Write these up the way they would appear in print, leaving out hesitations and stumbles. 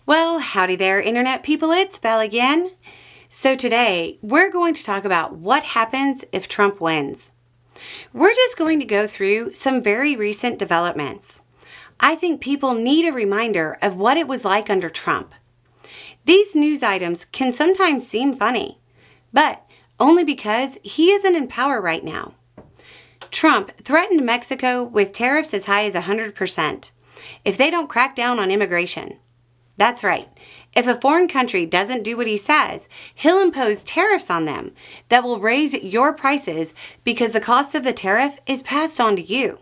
Well, howdy there, Internet people, it's Belle again. So today, we're going to talk about what happens if Trump wins. We're just going to go through some very recent developments. I think people need a reminder of what it was like under Trump. These news items can sometimes seem funny, but only because he isn't in power right now. Trump threatened Mexico with tariffs as high as 100% if they don't crack down on immigration. That's right. If a foreign country doesn't do what he says, he'll impose tariffs on them that will raise your prices because the cost of the tariff is passed on to you.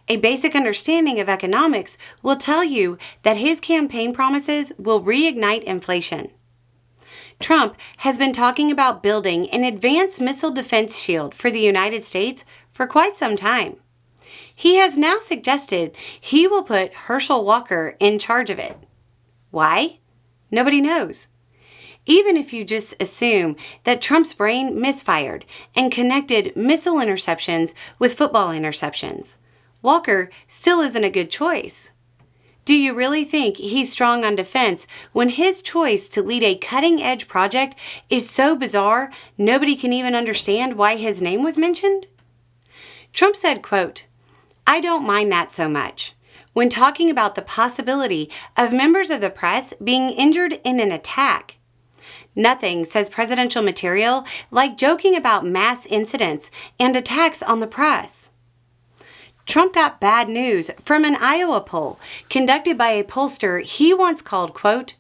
A basic understanding of economics will tell you that his campaign promises will reignite inflation. Trump has been talking about building an advanced missile defense shield for the United States for quite some time. He has now suggested he will put Herschel Walker in charge of it. Why? Nobody knows. Even if you just assume that Trump's brain misfired and connected missile interceptions with football interceptions, Walker still isn't a good choice. Do you really think he's strong on defense when his choice to lead a cutting-edge project is so bizarre nobody can even understand why his name was mentioned? Trump said, quote, "I don't mind that so much," when talking about the possibility of members of the press being injured in an attack. Nothing says presidential material like joking about mass incidents and attacks on the press. Trump got bad news from an Iowa poll conducted by a pollster he once called, quote,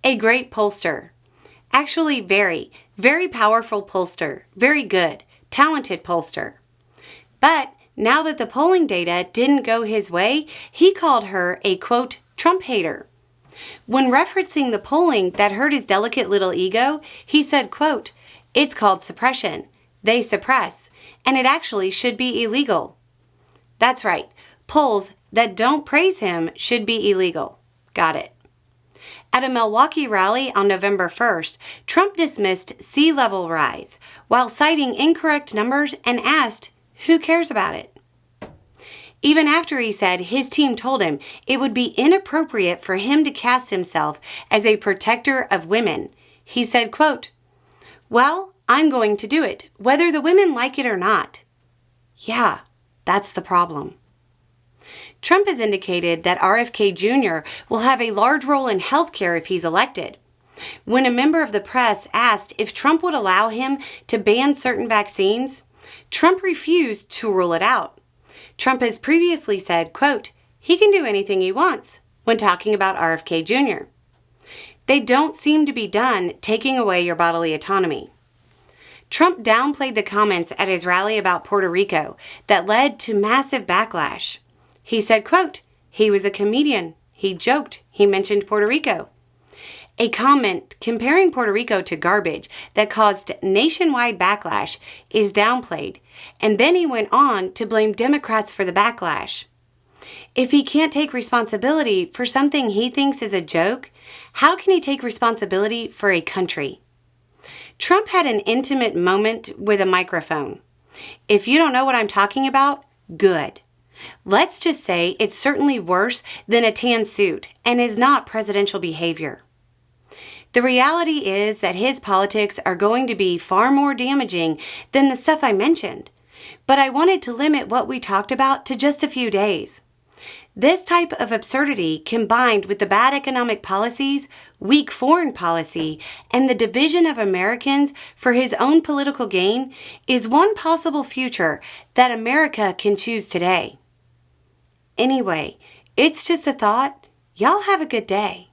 "a great pollster." Actually, very, very powerful pollster, very good, talented pollster. But now that the polling data didn't go his way, he called her a, quote, Trump hater. When referencing the polling that hurt his delicate little ego, he said, quote, "It's called suppression. They suppress, and it actually should be illegal." That's right. Polls that don't praise him should be illegal. Got it. At a Milwaukee rally on November 1st, Trump dismissed sea level rise while citing incorrect numbers and asked, who cares about it? Even after he said his team told him it would be inappropriate for him to cast himself as a protector of women, he said, quote, "Well, I'm going to do it, whether the women like it or not." Yeah, that's the problem. Trump has indicated that RFK Jr. will have a large role in healthcare if he's elected. When a member of the press asked if Trump would allow him to ban certain vaccines, Trump refused to rule it out. Trump has previously said, quote, he can do anything he wants when talking about RFK Jr. They don't seem to be done taking away your bodily autonomy. Trump downplayed the comments at his rally about Puerto Rico that led to massive backlash. He said, quote, he was a comedian. He joked. He mentioned Puerto Rico. A comment comparing Puerto Rico to garbage that caused nationwide backlash is downplayed, and then he went on to blame Democrats for the backlash. If he can't take responsibility for something he thinks is a joke, how can he take responsibility for a country? Trump had an intimate moment with a microphone. If you don't know what I'm talking about, good. Let's just say it's certainly worse than a tan suit and is not presidential behavior. The reality is that his politics are going to be far more damaging than the stuff I mentioned, but I wanted to limit what we talked about to just a few days. This type of absurdity, combined with the bad economic policies, weak foreign policy, and the division of Americans for his own political gain, is one possible future that America can choose today. Anyway, it's just a thought. Y'all have a good day.